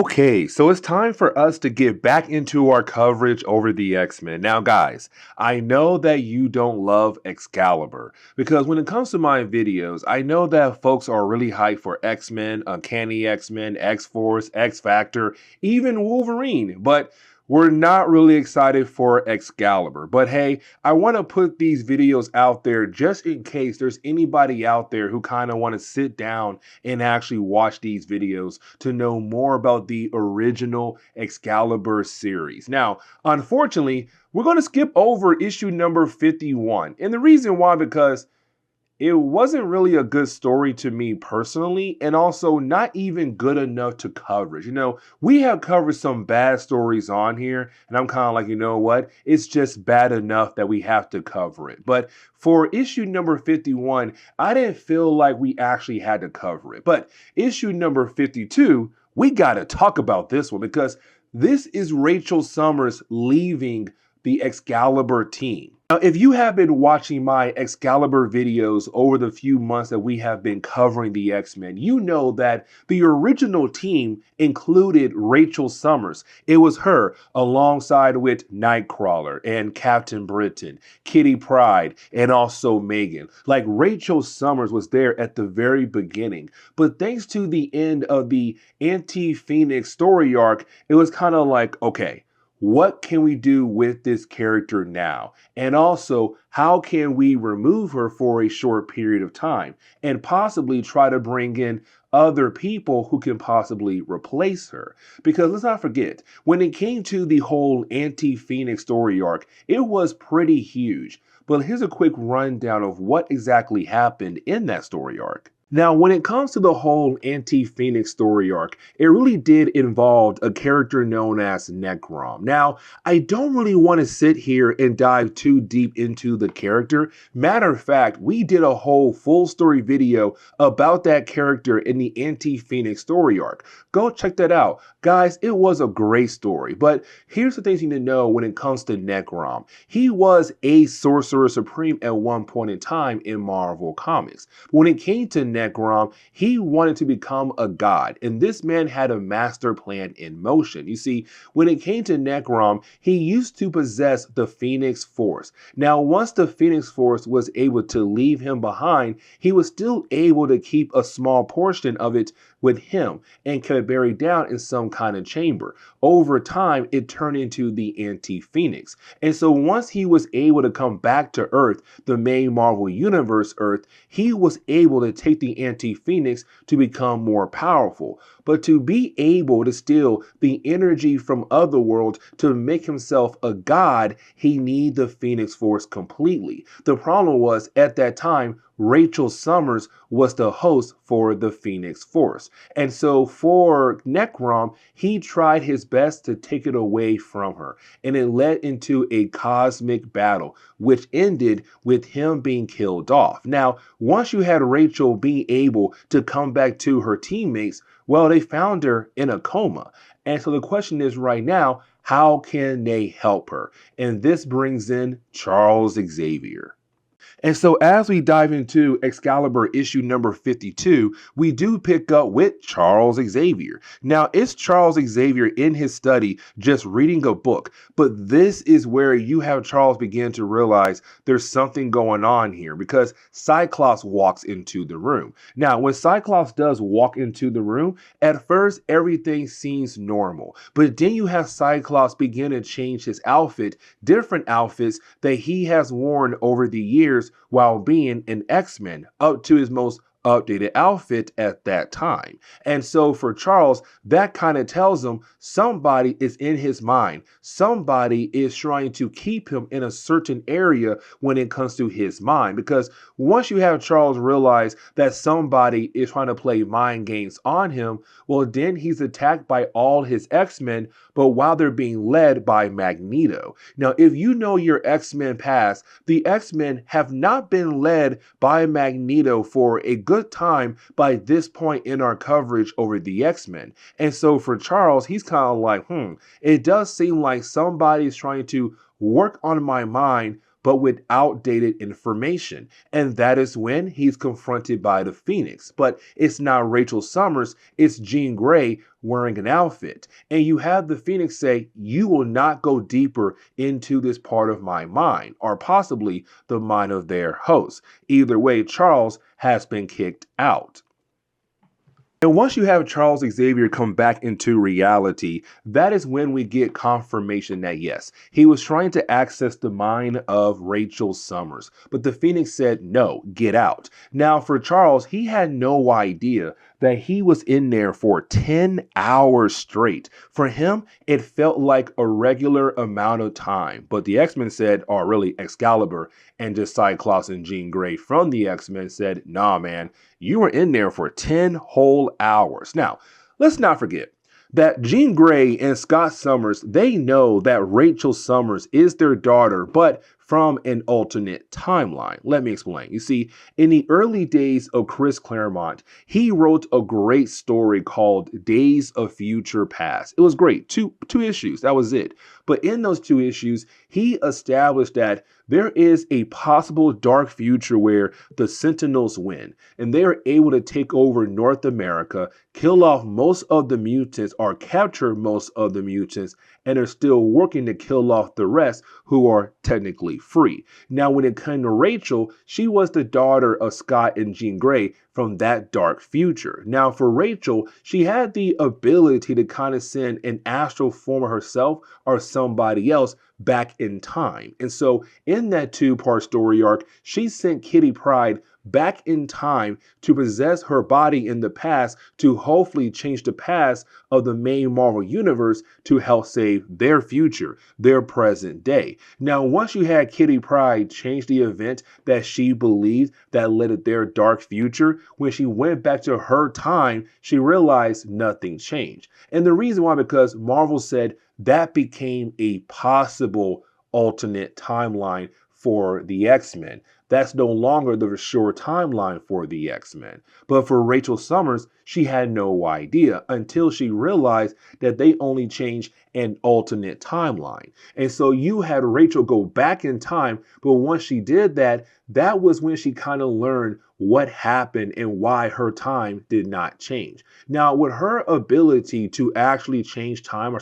Okay, so it's time for us to get back into our coverage over the X-Men. Now, guys, I know that you don't love Excalibur because when it comes to my videos, I know that folks are really hyped for X-Men, Uncanny X-Men, X-Force, X-Factor, even Wolverine, but we're not really excited for Excalibur. But hey, I want to put these videos out there just in case there's anybody out there who kind of want to sit down and actually watch these videos to know more about the original Excalibur series. Now, unfortunately, we're going to skip over issue number 51. And the reason why, because it wasn't really a good story to me personally, and also not even good enough to coverage. We have covered some bad stories on here, and I'm kind of like, you know what? It's just bad enough that we have to cover it. But for issue number 51, I didn't feel like we actually had to cover it. But issue number 52, we got to talk about this one because this is Rachel Summers leaving the Excalibur team. Now, if you have been watching my Excalibur videos over the few months that we have been covering the X-Men, you know that the original team included Rachel Summers. It was her alongside with Nightcrawler and Captain Britain, Kitty Pryde, and also Megan. Like, Rachel Summers was there at the very beginning, but thanks to the end of the Anti-Phoenix story arc, it was kind of like, okay, what can we do with this character now? And also, how can we remove her for a short period of time and possibly try to bring in other people who can possibly replace her? Because let's not forget, when it came to the whole Anti-Phoenix story arc, it was pretty huge. But here's a quick rundown of what exactly happened in that story arc. Now, when it comes to the whole Anti-Phoenix story arc, it really did involve a character known as Necrom. Now, I don't really want to sit here and dive too deep into the character. Matter of fact, we did a whole full story video about that character in the Anti-Phoenix story arc. Go check that out. Guys, it was a great story. But here's the things you need to know when it comes to Necrom. He was a Sorcerer Supreme at one point in time in Marvel Comics. When it came to Necrom, he wanted to become a god, and this man had a master plan in motion. You see, when it came to Necrom, he used to possess the Phoenix Force. Now, once the Phoenix Force was able to leave him behind, he was still able to keep a small portion of it with him and kept it buried down in some kind of chamber. Over time, it turned into the Anti-Phoenix. And so once he was able to come back to Earth, the main Marvel Universe Earth, he was able to take the Anti-Phoenix to become more powerful. But to be able to steal the energy from otherworlds to make himself a god, he needed the Phoenix Force completely. The problem was, at that time, Rachel Summers was the host for the Phoenix Force. And so for Necrom, he tried his best to take it away from her. And it led into a cosmic battle, which ended with him being killed off. Now, once you had Rachel being able to come back to her teammates, well, they found her in a coma. And so the question is right now, how can they help her? And this brings in Charles Xavier. And so as we dive into Excalibur issue number 52, we do pick up with Charles Xavier. Now, it's Charles Xavier in his study just reading a book, but this is where you have Charles begin to realize there's something going on here because Cyclops walks into the room. Now, when Cyclops does walk into the room, at first everything seems normal, but then you have Cyclops begin to change his outfit, different outfits that he has worn over the years while being an X-Men up to his most updated outfit at that time. And so for Charles, that kind of tells him somebody is in his mind. Somebody is trying to keep him in a certain area when it comes to his mind. Because once you have Charles realize that somebody is trying to play mind games on him, well, then he's attacked by all his X-Men, but while they're being led by Magneto. Now, if you know your X-Men past, the X-Men have not been led by Magneto for a good time by this point in our coverage over the X-Men. And so for Charles, he's kind of like, it does seem like somebody's trying to work on my mind but with outdated information. And that is when he's confronted by the Phoenix. But it's not Rachel Summers, it's Jean Grey wearing an outfit. And you have the Phoenix say, "You will not go deeper into this part of my mind," or possibly the mind of their host. Either way, Charles has been kicked out. And once you have Charles Xavier come back into reality, that is when we get confirmation that yes, he was trying to access the mind of Rachel Summers. But the Phoenix said, "No, get out." Now, for Charles, he had no idea that he was in there for 10 hours straight. For him, it felt like a regular amount of time. But the X-Men said, or really Excalibur and just Cyclops and Jean Grey from the X-Men said, "Nah, man, you were in there for 10 whole hours." Now, let's not forget that Jean Grey and Scott Summers, they know that Rachel Summers is their daughter, but from an alternate timeline. Let me explain. You see, in the early days of Chris Claremont, he wrote a great story called Days of Future Past. It was great. Two issues. That was it. But in those 2 issues, he established that there is a possible dark future where the Sentinels win and they are able to take over North America, kill off most of the mutants or capture most of the mutants, and are still working to kill off the rest who are technically free. Now, when it came to Rachel, she was the daughter of Scott and Jean Grey from that dark future. Now, for Rachel, she had the ability to kind of send an astral form of herself or somebody else back in time. And so in that 2-part story arc, she sent Kitty Pryde back in time to possess her body in the past to hopefully change the past of the main Marvel universe to help save their future, their present day. Now, once you had Kitty Pryde change the event that she believed that led to their dark future, when she went back to her time, she realized nothing changed. And the reason why, because Marvel said that became a possible alternate timeline for the X-Men. That's no longer the sure timeline for the X-Men. But for Rachel Summers, she had no idea until she realized that they only changed an alternate timeline. And so you had Rachel go back in time, but once she did that, that was when she kind of learned what happened and why her time did not change. Now, with her ability to actually change time,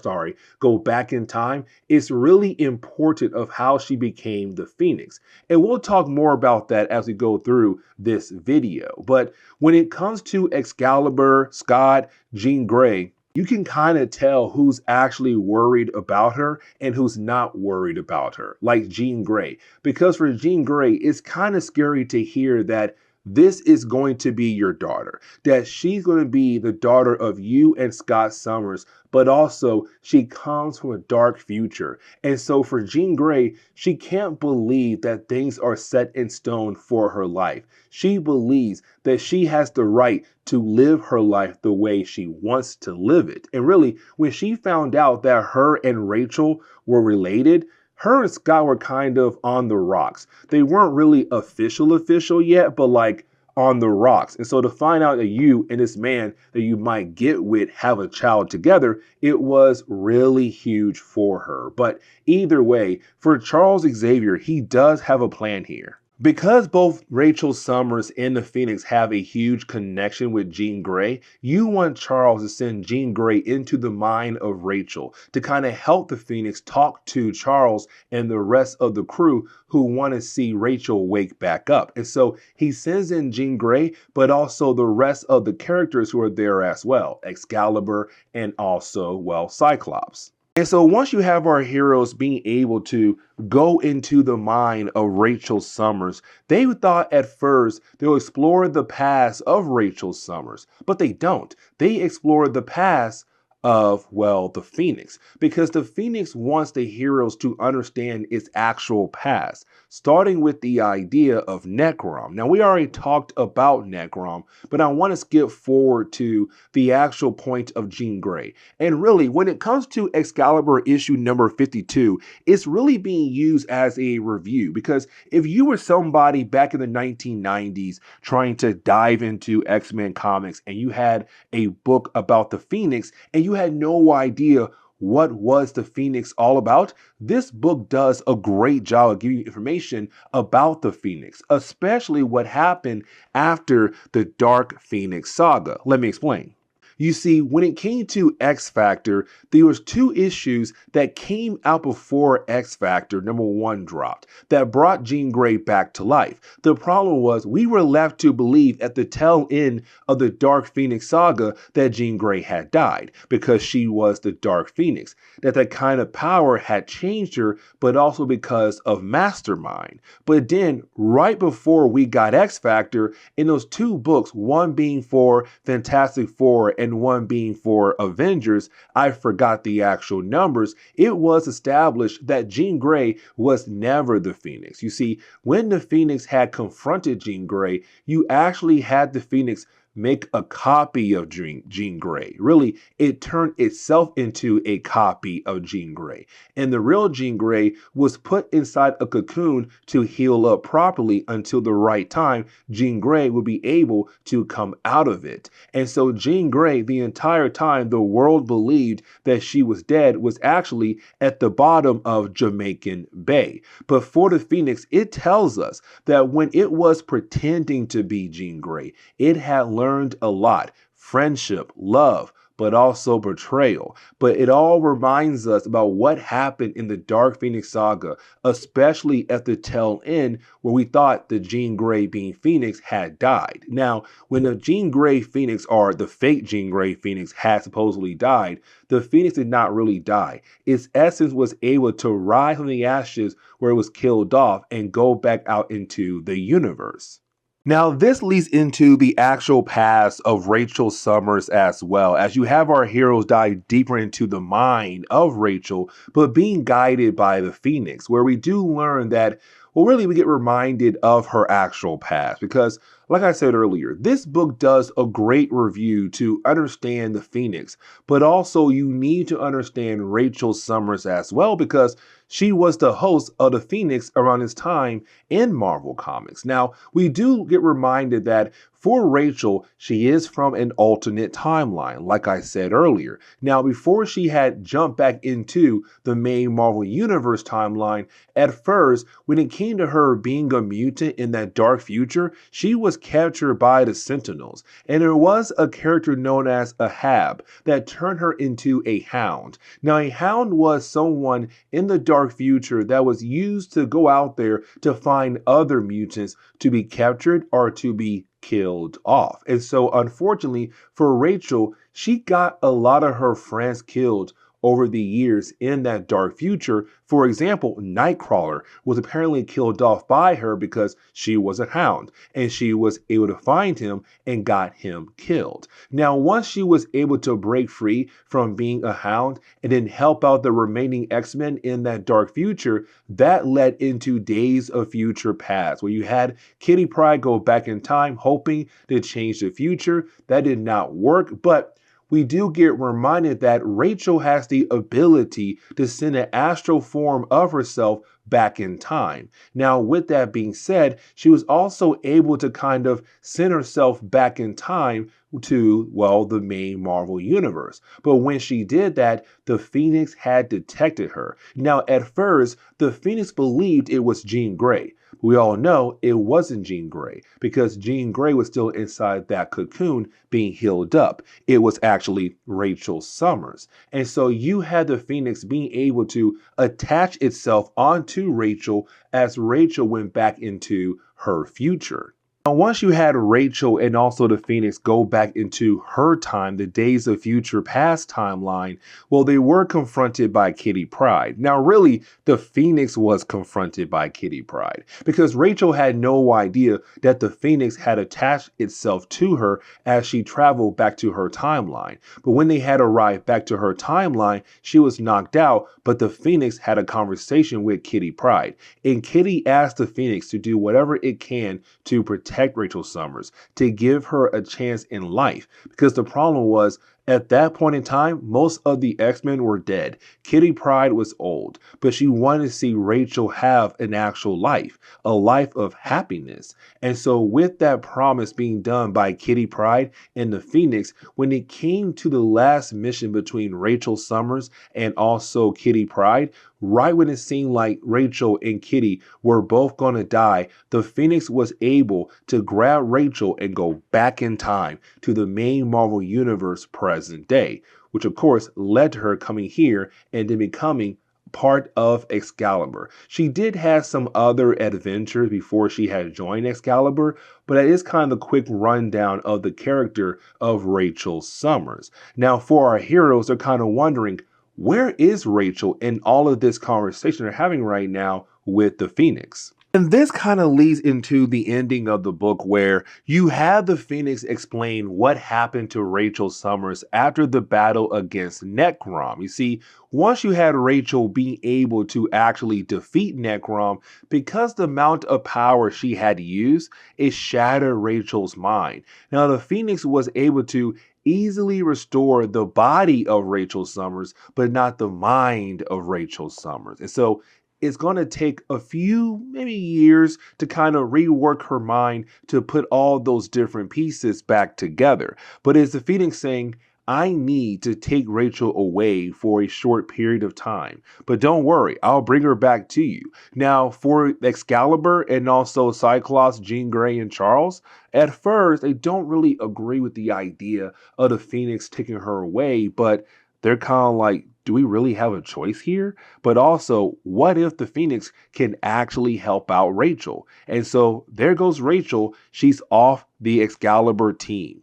go back in time, it's really important of how she became the Phoenix. And we'll talk more about that as we go through this video. But when it comes to Excalibur, Scott, Jean Grey, you can kind of tell who's actually worried about her and who's not worried about her, like Jean Grey. Because for Jean Grey, it's kind of scary to hear that this is going to be your daughter, that she's going to be the daughter of you and Scott Summers, but also she comes from a dark future. And so for Jean Grey, she can't believe that things are set in stone for her life. She believes that she has the right to live her life the way she wants to live it. And really, when she found out that her and Rachel were related, her and Scott were kind of on the rocks. They weren't really official yet, but like on the rocks. And so to find out that you and this man that you might get with have a child together, it was really huge for her. But either way, for Charles Xavier, he does have a plan here. Because both Rachel Summers and the Phoenix have a huge connection with Jean Grey, you want Charles to send Jean Grey into the mind of Rachel to kind of help the Phoenix talk to Charles and the rest of the crew who want to see Rachel wake back up. And so he sends in Jean Grey, but also the rest of the characters who are there as well, Excalibur and also, well, Cyclops. And so once you have our heroes being able to go into the mind of Rachel Summers, they thought at first they'll explore the past of Rachel Summers, but they don't. They explore the past of, well, the Phoenix, because the Phoenix wants the heroes to understand its actual past, starting with the idea of Necrom. Now, we already talked about Necrom, but I want to skip forward to the actual point of Jean Grey. And really, when it comes to Excalibur issue number 52, it's really being used as a review, because if you were somebody back in the 1990s trying to dive into X-Men comics and you had a book about the Phoenix and you had no idea what was the Phoenix all about, this book does a great job of giving you information about the Phoenix, especially what happened after the Dark Phoenix saga. Let me explain. You see, when it came to X Factor, there was two issues that came out before X Factor #1 dropped that brought Jean Grey back to life. The problem was we were left to believe at the tail end of the Dark Phoenix saga that Jean Grey had died because she was the Dark Phoenix, that kind of power had changed her, but also because of Mastermind. But then, right before we got X Factor, in those two books, one being for Fantastic Four and one being for Avengers, I forgot the actual numbers, it was established that Jean Grey was never the Phoenix. You see, when the Phoenix had confronted Jean Grey, you actually had the Phoenix make a copy of Jean Grey. Really, it turned itself into a copy of Jean Grey. And the real Jean Grey was put inside a cocoon to heal up properly until the right time Jean Grey would be able to come out of it. And so Jean Grey, the entire time the world believed that she was dead, was actually at the bottom of Jamaican Bay. But for the Phoenix, it tells us that when it was pretending to be Jean Grey, it had learned a lot: friendship, love, but also betrayal. But it all reminds us about what happened in the Dark Phoenix saga, especially at the tail end where we thought the Jean Grey being Phoenix had died. Now, when the Jean Grey Phoenix, or the fake Jean Grey Phoenix, had supposedly died, the Phoenix did not really die. Its essence was able to rise from the ashes where it was killed off and go back out into the universe. Now, this leads into the actual past of Rachel Summers as well, as you have our heroes dive deeper into the mind of Rachel, but being guided by the Phoenix, where we do learn that, well, really we get reminded of her actual past, because like I said earlier, this book does a great review to understand the Phoenix, but also you need to understand Rachel Summers as well, because she was the host of the Phoenix around this time in Marvel Comics. Now, we do get reminded that for Rachel, she is from an alternate timeline, like I said earlier. Now, before she had jumped back into the main Marvel Universe timeline, at first, when it came to her being a mutant in that dark future, she was captured by the Sentinels, and there was a character known as a Hab that turned her into a Hound. Now, a Hound was someone in the dark future that was used to go out there to find other mutants to be captured or to be killed off. And so, unfortunately for Rachel, she got a lot of her friends killed over the years in that dark future. For example, Nightcrawler was apparently killed off by her because she was a Hound, and she was able to find him and got him killed. Now, once she was able to break free from being a Hound and then help out the remaining X-Men in that dark future, that led into Days of Future Past, where you had Kitty Pryde go back in time hoping to change the future. That did not work, but we do get reminded that Rachel has the ability to send an astral form of herself back in time. Now, with that being said, she was also able to kind of send herself back in time to, well, the main Marvel Universe. But when she did that, the Phoenix had detected her. Now, at first, the Phoenix believed it was Jean Grey. We all know it wasn't Jean Grey, because Jean Grey was still inside that cocoon being healed up. It was actually Rachel Summers. And so you had the Phoenix being able to attach itself onto Rachel as Rachel went back into her future. Now, once you had Rachel and also the Phoenix go back into her time, the Days of Future Past timeline, well, they were confronted by Kitty Pryde. Now, really, the Phoenix was confronted by Kitty Pryde because Rachel had no idea that the Phoenix had attached itself to her as she traveled back to her timeline. But when they had arrived back to her timeline, she was knocked out, but the Phoenix had a conversation with Kitty Pryde. And Kitty asked the Phoenix to do whatever it can to protect Rachel Summers, to give her a chance in life, because the problem was At that point in time, most of the X-Men were dead. Kitty Pryde was old, but she wanted to see Rachel have an actual life, a life of happiness. And so, with that promise being done by Kitty Pryde and the Phoenix, when it came to the last mission between Rachel Summers and also Kitty Pryde, right when it seemed like Rachel and Kitty were both going to die, the Phoenix was able to grab Rachel and go back in time to the main Marvel Universe present day, which of course led to her coming here and then becoming part of Excalibur. She did have some other adventures before she had joined Excalibur, but that is kind of the quick rundown of the character of Rachel Summers. Now, for our heroes, they're kind of wondering, where is Rachel in all of this conversation they're having right now with the Phoenix? And this kind of leads into the ending of the book where you have the Phoenix explain what happened to Rachel Summers after the battle against Necrom. You see, once you had Rachel being able to actually defeat Necrom, because the amount of power she had used, it shattered Rachel's mind. Now, the Phoenix was able to easily restore the body of Rachel Summers, but not the mind of Rachel Summers. And so it's going to take a few, maybe years to kind of rework her mind to put all those different pieces back together. But it's the Phoenix saying, I need to take Rachel away for a short period of time. But don't worry, I'll bring her back to you. Now, for Excalibur and also Cyclops, Jean Grey, and Charles, at first, they don't really agree with the idea of the Phoenix taking her away, but they're kind of like, do we really have a choice here? But also, what if the Phoenix can actually help out Rachel? And so there goes Rachel. She's off the Excalibur team.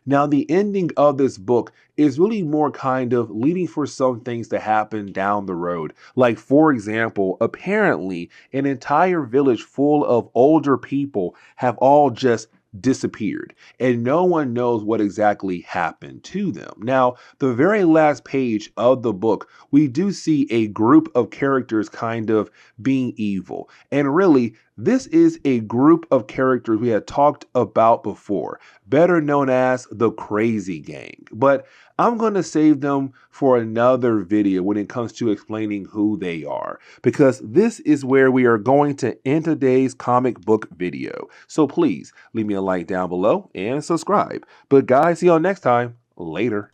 Now, the ending of this book is really more kind of leading for some things to happen down the road. Like, for example, apparently an entire village full of older people have all just disappeared, and no one knows what exactly happened to them. Now, the very last page of the book, we do see a group of characters kind of being evil. And really, this is a group of characters we had talked about before, better known as the Crazy Gang. But I'm going to save them for another video when it comes to explaining who they are, because this is where we are going to end today's comic book video. So please leave me a like down below and subscribe. But guys, see y'all next time. Later.